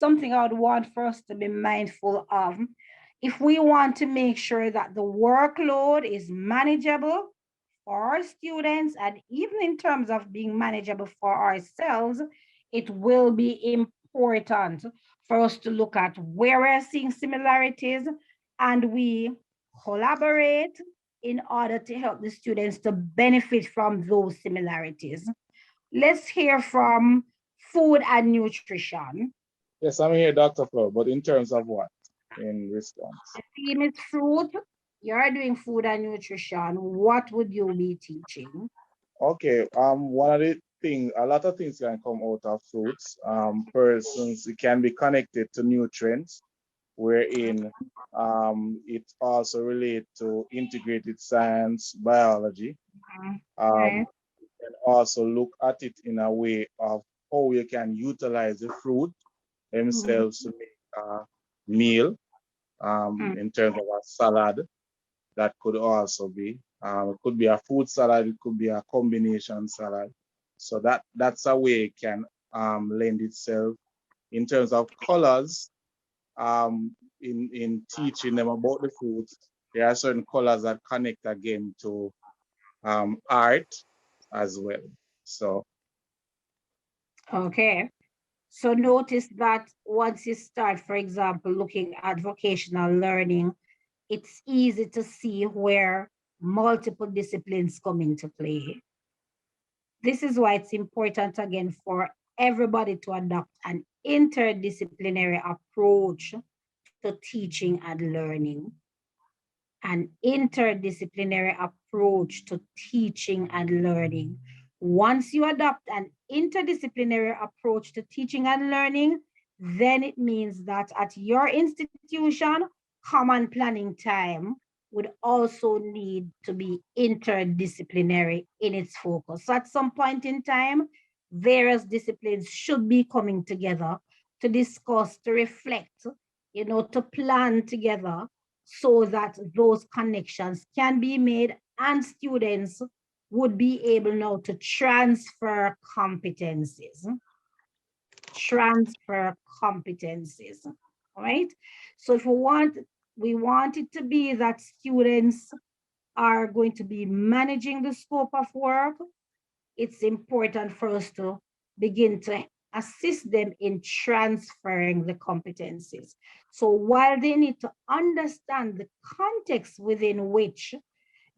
something I would want for us to be mindful of. If we want to make sure that the workload is manageable for our students, and even in terms of being manageable for ourselves, it will be important for us to look at where we're seeing similarities and we collaborate in order to help the students to benefit from those similarities. Let's hear from food and nutrition. Yes, I'm here, Dr. Flo, but in terms of what? In The response. theme is fruit. You're doing food and nutrition. What would you be teaching? Okay, one of the things, a lot of things can come out of fruits. Persons, it can be connected to nutrients, wherein it also relate to integrated science, biology. Right. And also look at it in a way of how you can utilize the fruit Mm, themselves to make a meal, mm, in terms of a salad. That could also be. It could be a fruit salad. It could be a combination salad. So that's a way it can lend itself. In terms of colors, in teaching them about the fruits, there are certain colors that connect again to art as well. So okay. So notice that once you start, for example, looking at vocational learning, it's easy to see where multiple disciplines come into play. This is why it's important again for everybody to adopt an interdisciplinary approach to teaching and learning. An interdisciplinary approach to teaching and learning. Once you adopt an interdisciplinary approach to teaching and learning, then it means that at your institution, common planning time would also need to be interdisciplinary in its focus. So at some point in time, various disciplines should be coming together to discuss, to reflect, to plan together so that those connections can be made and students would be able now to transfer competencies. Transfer competencies. All right. So if we want it to be that students are going to be managing the scope of work, it's important for us to begin to assist them in transferring the competencies. So while they need to understand the context within which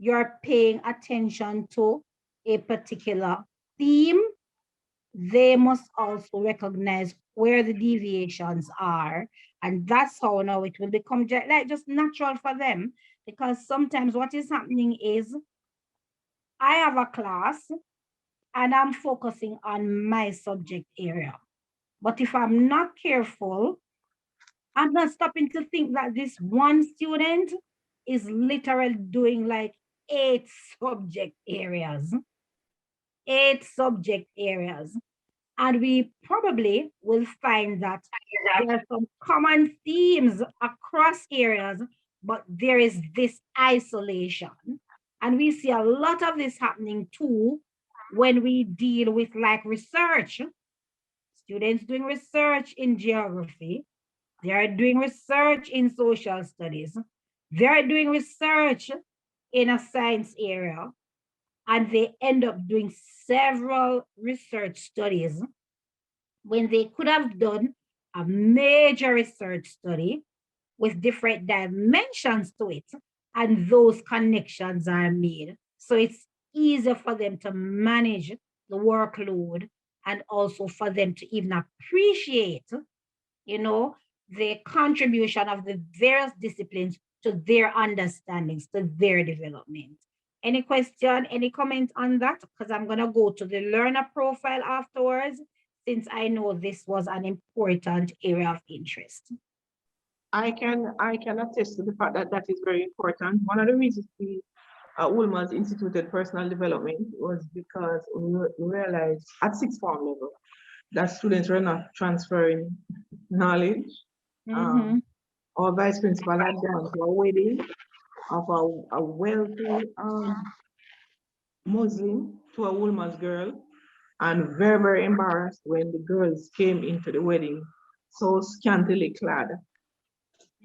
you're paying attention to a particular theme, they must also recognize where the deviations are. And that's how now it will become just natural for them. Because sometimes what is happening is I have a class and I'm focusing on my subject area. But if I'm not careful, I'm not stopping to think that this one student is literally doing like 8 subject areas, 8 subject areas. And we probably will find that there are some common themes across areas, but there is this isolation. And we see a lot of this happening too when we deal with like research. Students doing research in geography, they are doing research in social studies, they are doing research in a science area, and they end up doing several research studies when they could have done a major research study with different dimensions to it, and those connections are made. So it's easier for them to manage the workload and also for them to even appreciate, you know, the contribution of the various disciplines to their understandings, to their development. Any question, any comment on that? Because I'm going to go to the learner profile afterwards, since I know this was an important area of interest. I can attest to the fact that that is very important. One of the reasons we Woolman's instituted personal development was because we realized at sixth form level that students were not transferring knowledge. Mm-hmm. Um, our vice principal had gone to a wedding of a wealthy Muslim to a Woolman's girl, and very, very embarrassed when the girls came into the wedding so scantily clad,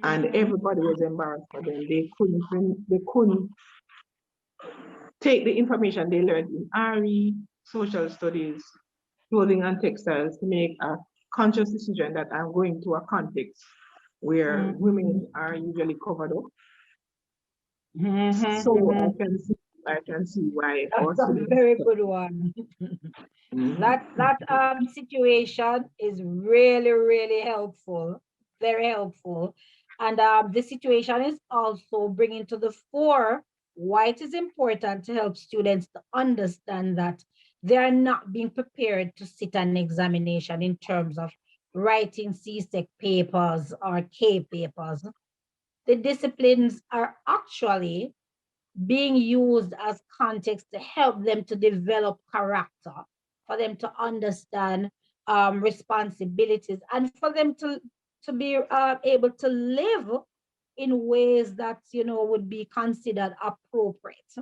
and everybody was embarrassed for them. They couldn't take the information they learned in RE, social studies, clothing and textiles to make a conscious decision that I'm going to a context where women are usually covered up. So I can see why our That's a students. very good one. That situation is really, really helpful, very helpful. And the situation is also bringing to the fore why it is important to help students to understand that they are not being prepared to sit an examination in terms of writing CSEC papers or K papers. The disciplines are actually being used as context to help them to develop character, for them to understand responsibilities, and for them to be able to live in ways that would be considered appropriate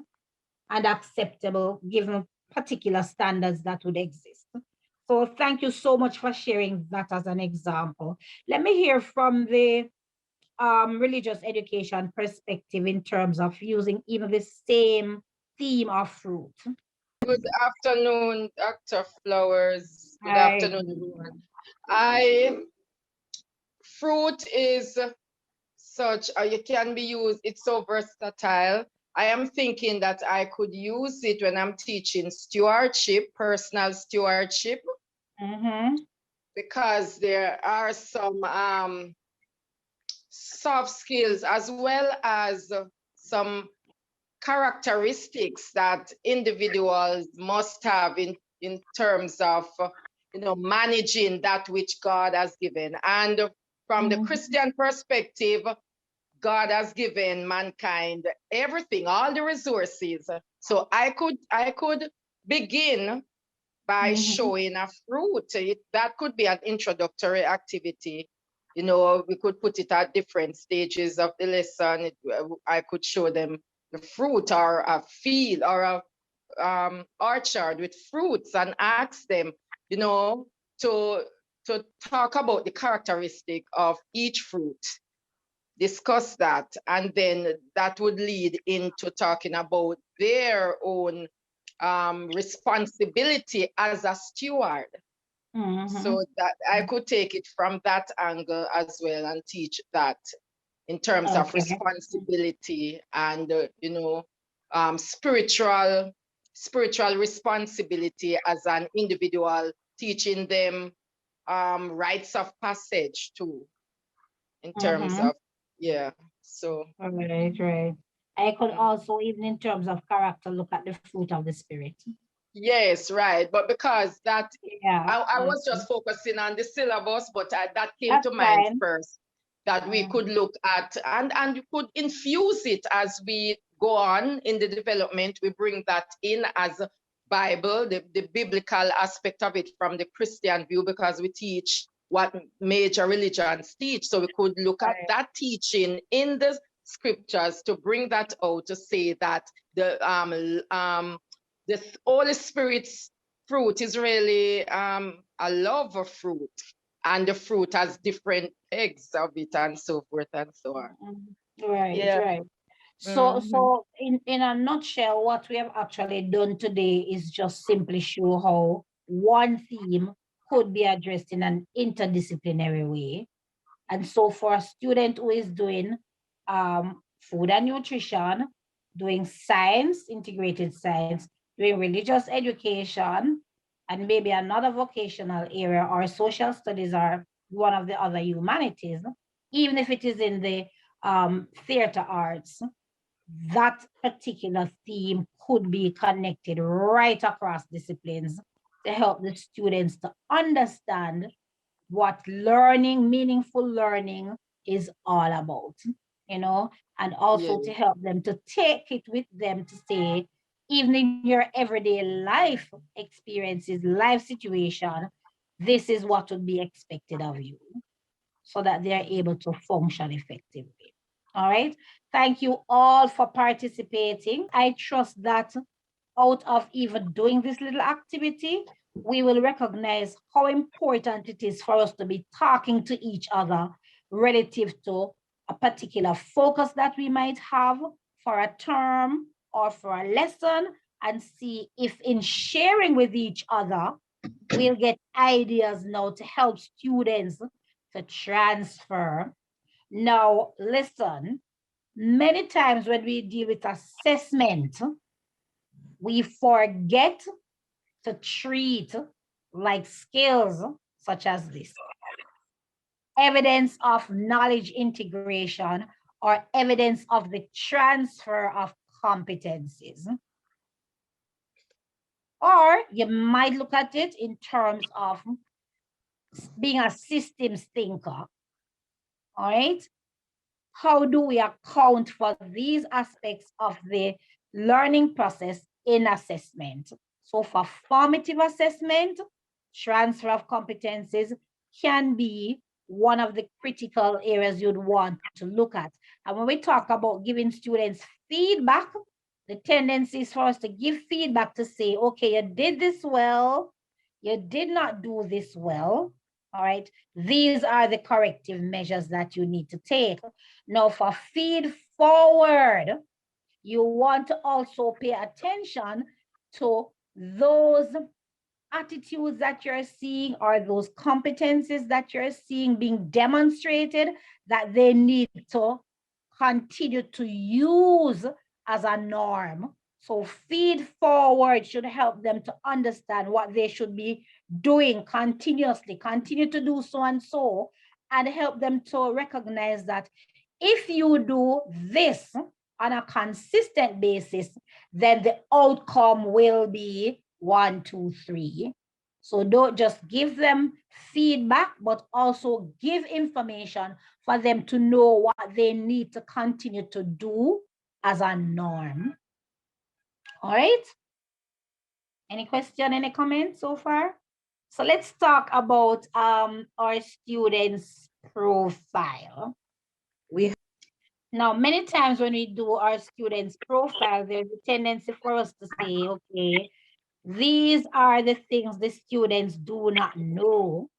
and acceptable given particular standards that would exist. So thank you so much for sharing that as an example. Let me hear from the religious education perspective in terms of using even the same theme of fruit. Good afternoon, Dr. Flowers. Good Hi. afternoon, everyone. Fruit is such, it can be used, it's so versatile. I am thinking that I could use it when I'm teaching stewardship, personal stewardship, because there are some soft skills as well as some characteristics that individuals must have in terms of managing that which God has given. And from the Christian perspective, God has given mankind everything, all the resources. So I could begin by showing a fruit. That could be an introductory activity. We could put it at different stages of the lesson. I could show them the fruit or a field or a orchard with fruits and ask them, to talk about the characteristic of each fruit, discuss that, and then that would lead into talking about their own responsibility as a steward. So that I could take it from that angle as well and teach that in terms of responsibility and spiritual responsibility as an individual, teaching them rites of passage too, in terms of so Right. I could also, even in terms of character, look at the fruit of the spirit. yes, right. But because that I was okay. just focusing on the syllabus, but that came That's to mind fine. first, that we could look at and you could infuse it as we go on in the development. We bring that in as a Bible, the biblical aspect of it from the Christian view, because we teach what major religions teach. So we could look at that teaching in the scriptures to bring that out, to say that the Holy Spirit's fruit is really a love of fruit, and the fruit has different eggs of it and so forth and so on. Right. So in a nutshell, what we have actually done today is just simply show how one theme could be addressed in an interdisciplinary way. And so for a student who is doing food and nutrition, doing science, integrated science, doing religious education, and maybe another vocational area or social studies or one of the other humanities, even if it is in the theater arts, that particular theme could be connected right across disciplines to help the students to understand what learning, meaningful learning is all about, and also to help them to take it with them to say, even in your everyday life experiences, life situation, this is what would be expected of you so that they're able to function effectively. All right. Thank you all for participating. I trust that out of even doing this little activity, we will recognize how important it is for us to be talking to each other relative to a particular focus that we might have for a term or for a lesson, and see if in sharing with each other, we'll get ideas now to help students to transfer. Now, listen, many times when we deal with assessment, we forget to treat like skills such as this. Evidence of knowledge integration or evidence of the transfer of competencies. Or you might look at it in terms of being a systems thinker. All right. How do we account for these aspects of the learning process in assessment? So for formative assessment, transfer of competencies can be one of the critical areas you'd want to look at. And when we talk about giving students feedback, the tendency is for us to give feedback to say, okay, you did this well, you did not do this well. All right, these are the corrective measures that you need to take. Now, for feed forward, you want to also pay attention to those attitudes that you're seeing or those competencies that you're seeing being demonstrated that they need to continue to use as a norm. So feed forward should help them to understand what they should be doing continuously, continue to do so and help them to recognize that if you do this on a consistent basis, then the outcome will be 1, 2, 3. So don't just give them feedback, but also give information for them to know what they need to continue to do as a norm. All right. Any question, any comments so far? So let's talk about our students' profile. Now, many times when we do our students' profile, there's a tendency for us to say, okay, these are the things the students do not know.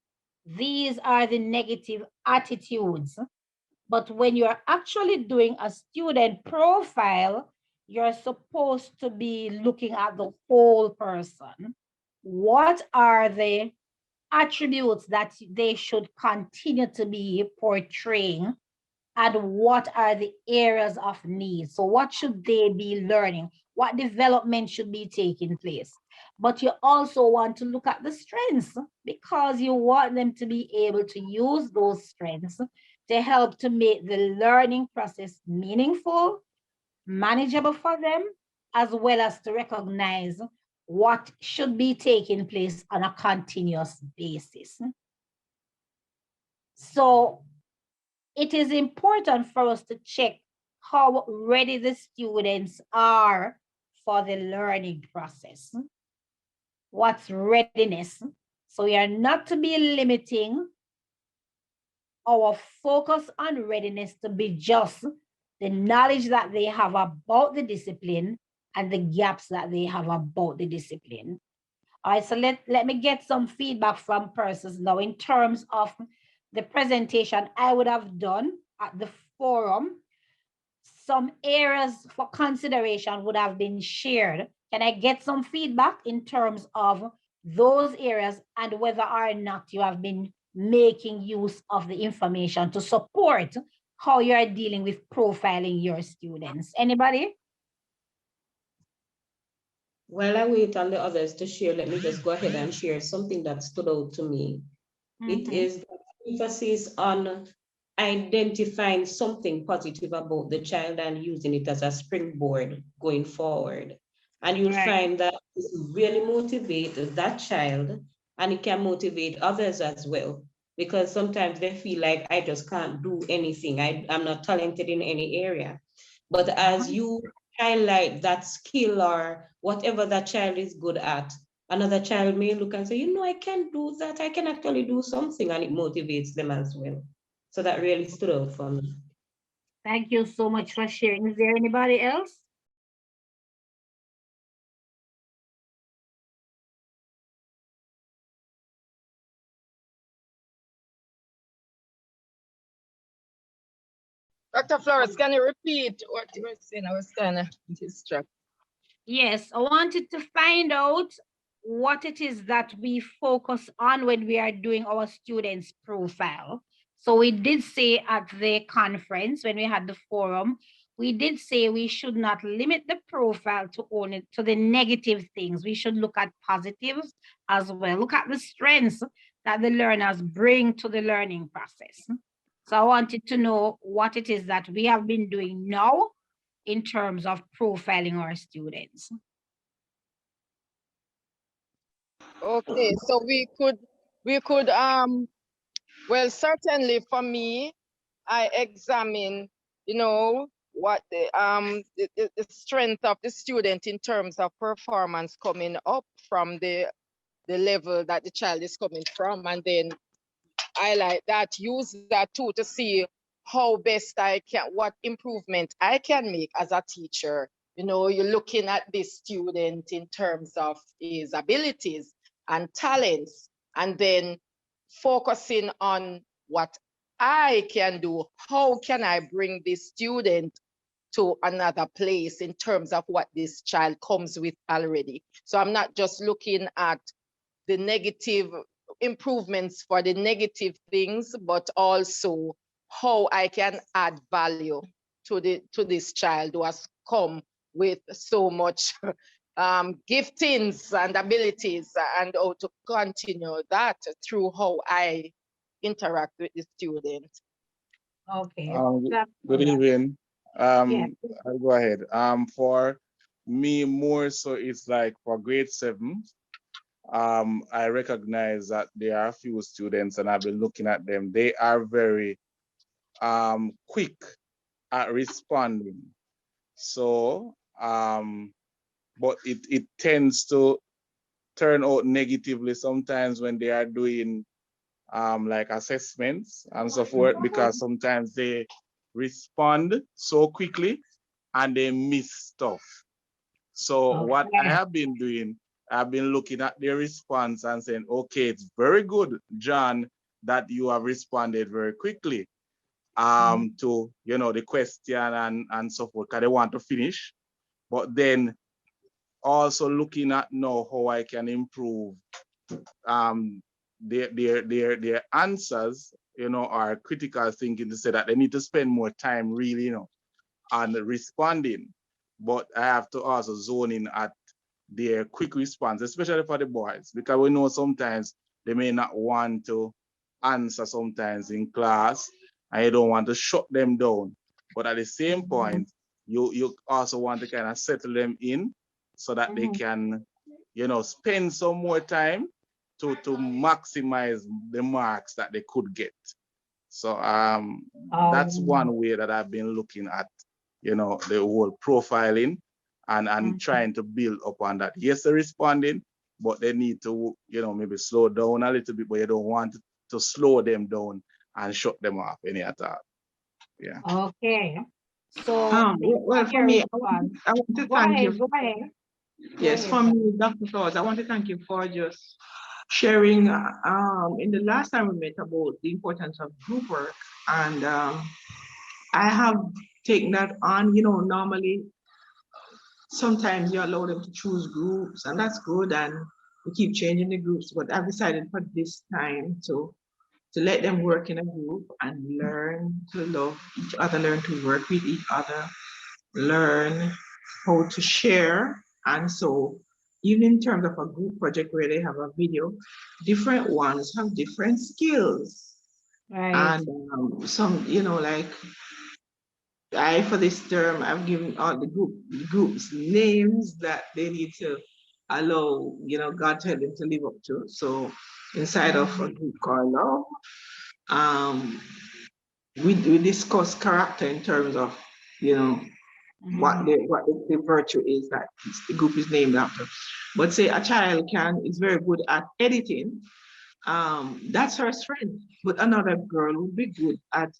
These are the negative attitudes. But when you're actually doing a student profile, you're supposed to be looking at the whole person. What are the attributes that they should continue to be portraying? And what are the areas of need? So what should they be learning? What development should be taking place? But you also want to look at the strengths because you want them to be able to use those strengths to help to make the learning process meaningful, manageable for them, as well as to recognize what should be taking place on a continuous basis. So it is important for us to check how ready the students are for the learning process. What's readiness? So we are not to be limiting our focus on readiness to be just the knowledge that they have about the discipline and the gaps that they have about the discipline. All right, so let me get some feedback from persons now in terms of the presentation I would have done at the forum. Some areas for consideration would have been shared. Can I get some feedback in terms of those areas and whether or not you have been making use of the information to support how you're dealing with profiling your students? Anybody? While I wait on the others to share, let me just go ahead and share something that stood out to me. It is the emphasis on identifying something positive about the child and using it as a springboard going forward. And you'll find that it really motivates that child and it can motivate others as well. Because sometimes they feel like I just can't do anything. I'm not talented in any area. But as you highlight that skill or whatever that child is good at, another child may look and say, you know, I can do that. I can actually do something, and it motivates them as well. So that really stood out for me. Thank you so much for sharing. Is there anybody else? Dr. Flores, can you repeat what you were saying? I was kind of distracted. Yes, I wanted to find out what it is that we focus on when we are doing our students' profile. So we did say at the conference, when we had the forum, we did say we should not limit the profile to only to the negative things. We should look at positives as well. Look at the strengths that the learners bring to the learning process. So I wanted to know what it is that we have been doing now in terms of profiling our students. Okay, so we could well, certainly for me, I examine, what the strength of the student in terms of performance coming up from the level that the child is coming from, and then highlight that, use that too to see how best what improvement I can make as a teacher. You're looking at this student in terms of his abilities and talents, and then focusing on what I can do. How can I bring this student to another place in terms of what this child comes with already? So I'm not just looking at the negative improvements for the negative things, but also how I can add value to this child who has come with so much giftings and abilities, and how to continue that through how I interact with the student. Okay. Good evening. I'll go ahead. For me, more so it's like for grade 7, I recognize that there are a few students, and I've been looking at them. They are very quick at responding. So, but it tends to turn out negatively sometimes when they are doing like assessments and so forth, because sometimes they respond so quickly and they miss stuff. So what I have been doing, I've been looking at their response and saying, okay, it's very good, John, that you have responded very quickly to the question and so forth, because they want to finish. But then also looking at now how I can improve their answers, are critical thinking, to say that they need to spend more time really, on responding. But I have to also zone in at their quick response, especially for the boys, because we know sometimes they may not want to answer sometimes in class, and you don't want to shut them down. But at the same point, you also want to kind of settle them in so that they can, spend some more time to maximize the marks that they could get. So that's one way that I've been looking at, the whole profiling and trying to build upon that. Yes, they're responding, but they need to, maybe slow down a little bit, but you don't want to slow them down and shut them off any at all. Yeah. Okay. So well, for me, I want to thank you. Go ahead. Yes, for me, Dr. Flowers, I want to thank you for just sharing in the last time we met about the importance of group work. And I have taken that on. Normally sometimes you allow them to choose groups, and that's good, and we keep changing the groups, but I've decided for this time to let them work in a group and learn to love each other, learn to work with each other, learn how to share. And so even in terms of a group project where they have a video, different ones have different skills. Right. And some, like for this term, I've given all the groups names that they need to allow, God to help them to live up to. So inside of a group called Love, we discuss character in terms of, what the virtue is that the group is named after. But say a child is very good at editing. That's her strength. But another girl would be good at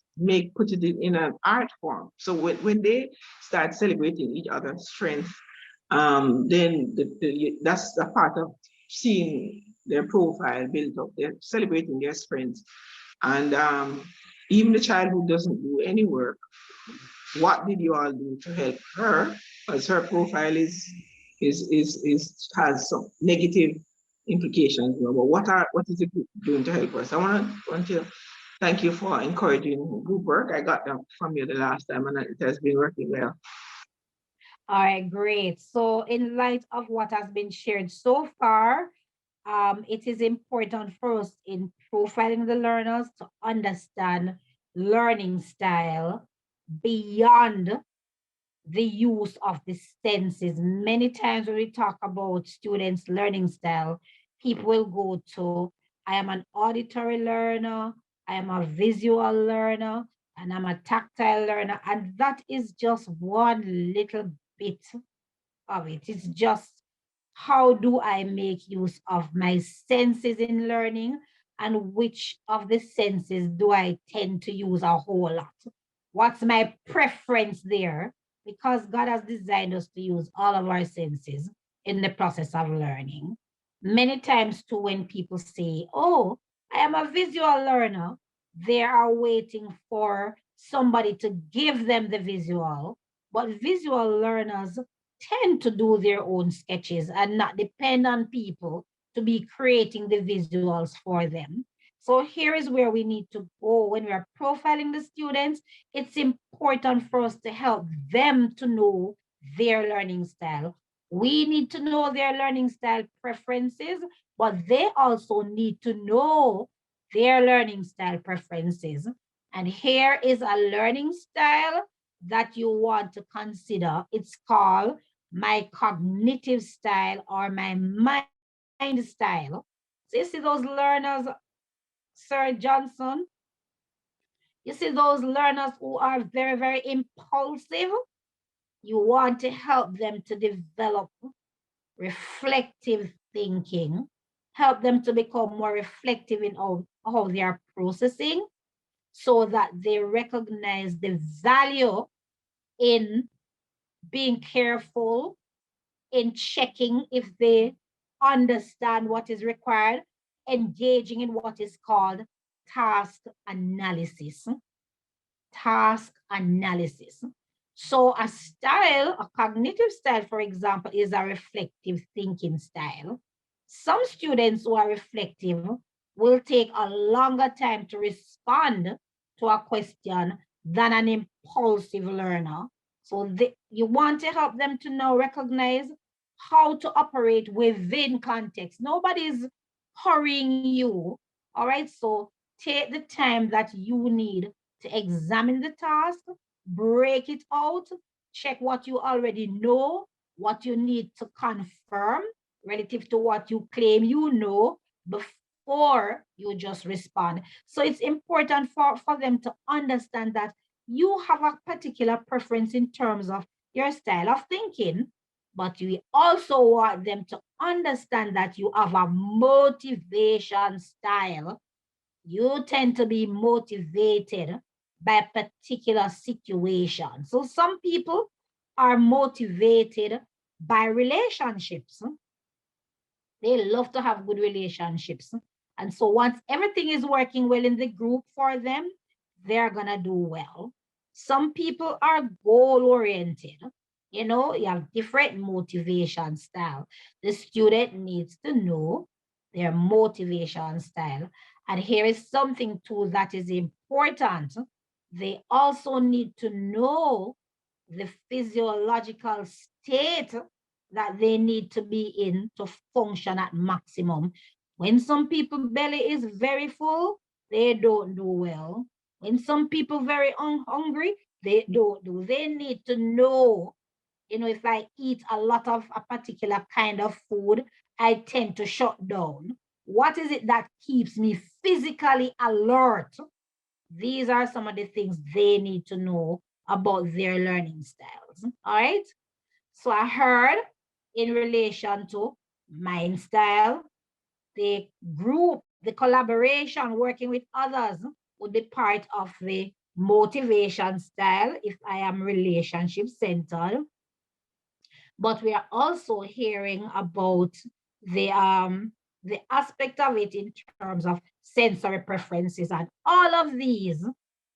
put it in an art form. So when they start celebrating each other's strength, then that's a part of seeing their profile built up. They're celebrating their strengths, and even the child who doesn't do any work, what did you all do to help her? Because her profile is has some negative implications. But what is the group doing to help us? I want to thank you for encouraging group work. I got that from you the last time, and it has been working well. All right, great. So in light of what has been shared so far, it is important for us in profiling the learners to understand learning style beyond the use of the senses. Many times when we talk about students' learning style, people will go to, I am an auditory learner, I am a visual learner, and I'm a tactile learner. And that is just one little bit of it. It's just how do I make use of my senses in learning, and which of the senses do I tend to use a whole lot? What's my preference there? Because God has designed us to use all of our senses in the process of learning. Many times too, when people say, oh, I am a visual learner, they are waiting for somebody to give them the visual. But visual learners tend to do their own sketches and not depend on people to be creating the visuals for them. So here is where we need to go when we are profiling the students. It's important for us to help them to know their learning style. We need to know their learning style preferences, but they also need to know their learning style preferences. And here is a learning style that you want to consider. It's called my cognitive style or my mind style. So you see those learners, Sir Johnson, you see those learners who are very, very impulsive. You want to help them to develop reflective thinking, help them to become more reflective in how they are processing, so that they recognize the value in being careful, in checking if they understand what is required, engaging in what is called task analysis. Task analysis. So a style, a cognitive style, for example, is a reflective thinking style. Some students who are reflective will take a longer time to respond to a question than an impulsive learner. So you want to help them to now recognize how to operate within context. Nobody's hurrying you. All right, so take the time that you need to examine the task, break it out, check what you already know, what you need to confirm relative to what you claim you know before you just respond. So it's important for them to understand that you have a particular preference in terms of your style of thinking, but we also want them to understand that you have a motivation style. You tend to be motivated by a particular situation. So some people are motivated by relationships. They love to have good relationships. And so once everything is working well in the group for them, they're going to do well. Some people are goal oriented. You know, you have different motivation style. The student needs to know their motivation style. And here is something too that is important. They also need to know the physiological state that they need to be in to function at maximum. When some people belly is very full, they don't do well. When some people very hungry, they don't do. They need to know, you know, if I eat a lot of a particular kind of food, I tend to shut down. What is it that keeps me physically alert? These are some of the things they need to know about their learning styles. All right. So I heard in relation to mind style, the group, the collaboration, working with others would be part of the motivation style if I am relationship centered. But we are also hearing about the aspect of it in terms of sensory preferences, and all of these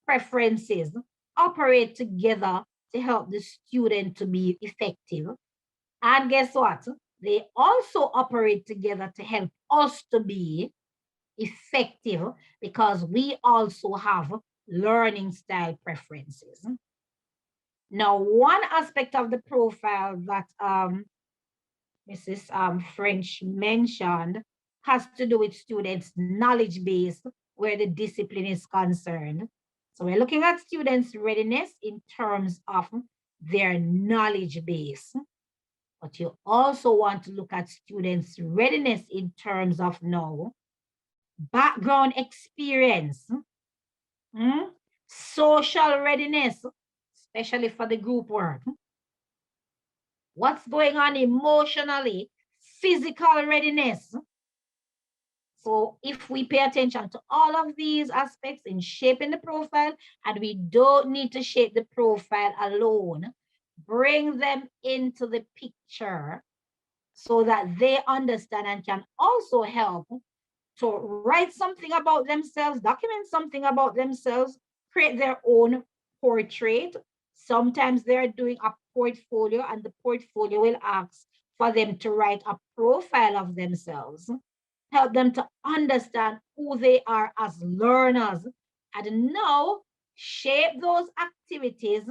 preferences operate together to help the student to be effective. And guess what? They also operate together to help us to be effective because we also have learning style preferences. Now, one aspect of the profile that Mrs. French mentioned has to do with students' knowledge base where the discipline is concerned. So we're looking at students' readiness in terms of their knowledge base. But you also want to look at students' readiness in terms of now background experience, social readiness, especially for the group work. What's going on emotionally, physical readiness. So if we pay attention to all of these aspects in shaping the profile, and we don't need to shape the profile alone, bring them into the picture so that they understand and can also help to write something about themselves, document something about themselves, create their own portrait. Sometimes they're doing a portfolio and the portfolio will ask for them to write a profile of themselves, help them to understand who they are as learners, and now shape those activities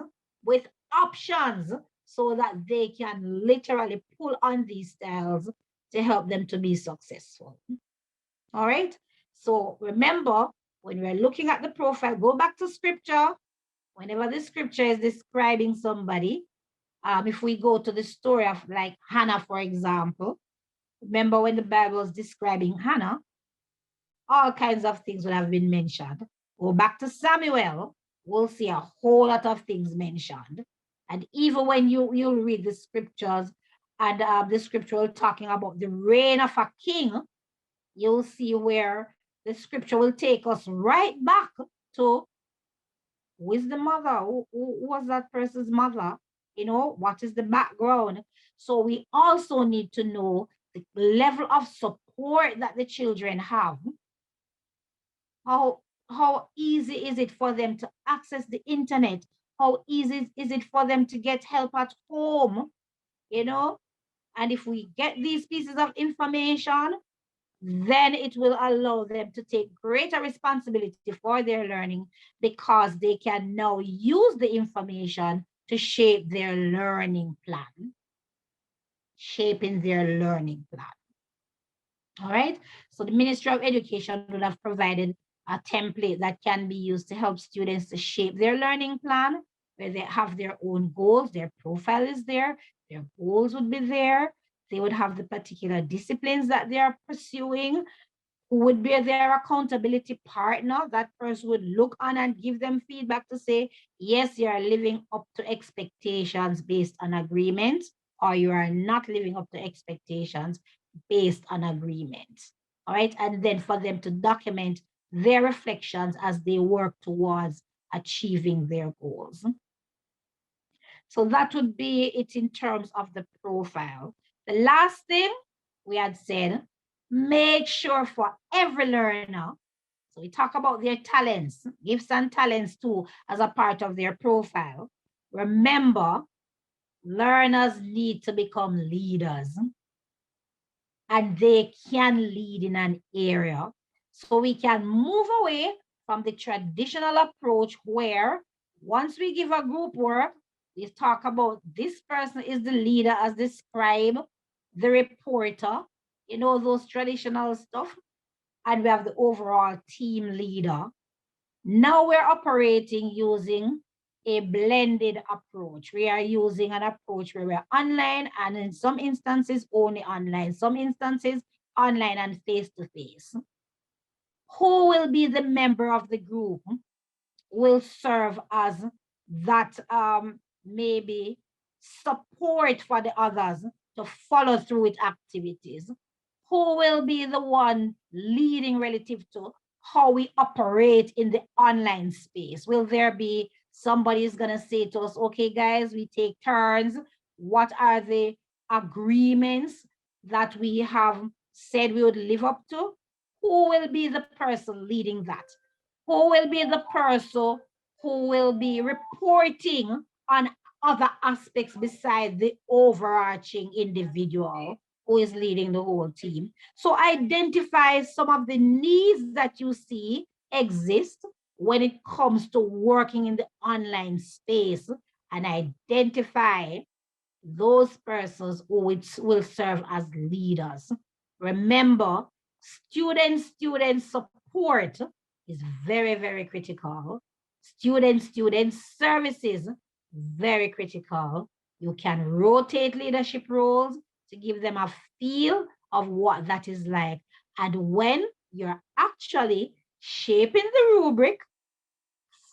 with options so that they can literally pull on these styles to help them to be successful. All right. So remember, when we're looking at the profile, go back to scripture. Whenever the scripture is describing somebody, if we go to the story of like Hannah, for example, remember when the Bible is describing Hannah, all kinds of things will have been mentioned. Go back to Samuel, we'll see a whole lot of things mentioned. And even when you'll read the scriptures and the scripture talking about the reign of a king, you'll see where the scripture will take us right back to who is the mother? Who was that person's mother? You know, what is the background? So we also need to know the level of support that the children have. How easy is it for them to access the internet? How easy is it for them to get help at home? You know, and if we get these pieces of information, then it will allow them to take greater responsibility for their learning because they can now use the information to shape their learning plan, shaping their learning plan. All right. So the Ministry of Education will have provided a template that can be used to help students to shape their learning plan, where they have their own goals, their profile is there, their goals would be there. They would have the particular disciplines that they are pursuing, who would be their accountability partner. That person would look on and give them feedback to say, yes, you are living up to expectations based on agreement, or you are not living up to expectations based on agreement. All right. And then for them to document their reflections as they work towards achieving their goals. So that would be it in terms of the profile. The last thing we had said, make sure for every learner, so we talk about their talents, gifts and talents too, as a part of their profile. Remember, learners need to become leaders, and they can lead in an area. So we can move away from the traditional approach where once we give a group work, we talk about this person is the leader as the scribe, the reporter, you know, those traditional stuff. And we have the overall team leader. Now we're operating using a blended approach. We are using an approach where we're online and in some instances only online, some instances online and face-to-face. Who will be the member of the group will serve as that maybe support for the others to follow through with activities. Who will be the one leading relative to how we operate in the online space? Will there be somebody is going to say to us, okay, guys, we take turns. What are the agreements that we have said we would live up to? Who will be the person leading that? Who will be the person who will be reporting on other aspects besides the overarching individual who is leading the whole team. So identify some of the needs that you see exist when it comes to working in the online space, and identify those persons who will serve as leaders. Remember, student support is very, very critical. Student services, very critical. You can rotate leadership roles to give them a feel of what that is like. And when you're actually shaping the rubric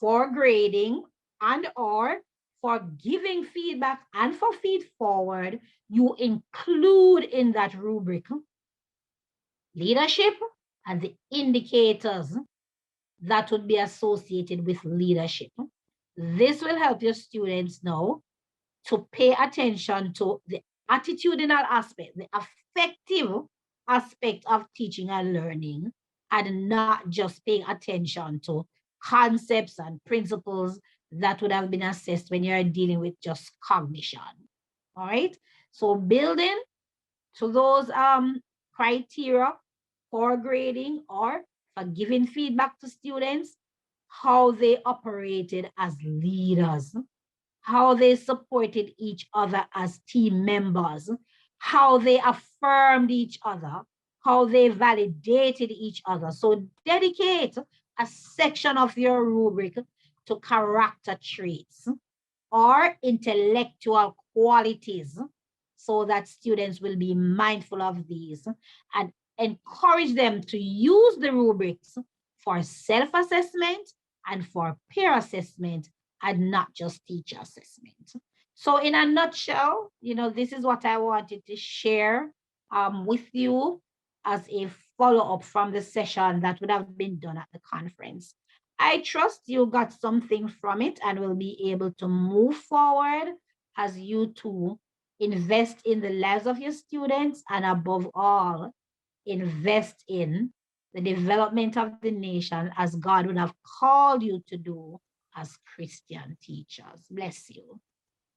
for grading and or for giving feedback and for feed forward, you include in that rubric leadership and the indicators that would be associated with leadership. This will help your students know to pay attention to the attitudinal aspect, the affective aspect of teaching and learning, and not just paying attention to concepts and principles that would have been assessed when you're dealing with just cognition. All right. So building to those criteria for grading or for giving feedback to students, how they operated as leaders, how they supported each other as team members, how they affirmed each other, how they validated each other. So dedicate a section of your rubric to character traits or intellectual qualities so that students will be mindful of these, and encourage them to use the rubrics for self-assessment and for peer assessment and not just teacher assessment. So in a nutshell, this is what I wanted to share with you as a follow-up from the session that would have been done at the conference. I trust you got something from it and will be able to move forward as you too invest in the lives of your students, and above all, invest in the development of the nation as God would have called you to do as Christian teachers. Bless you.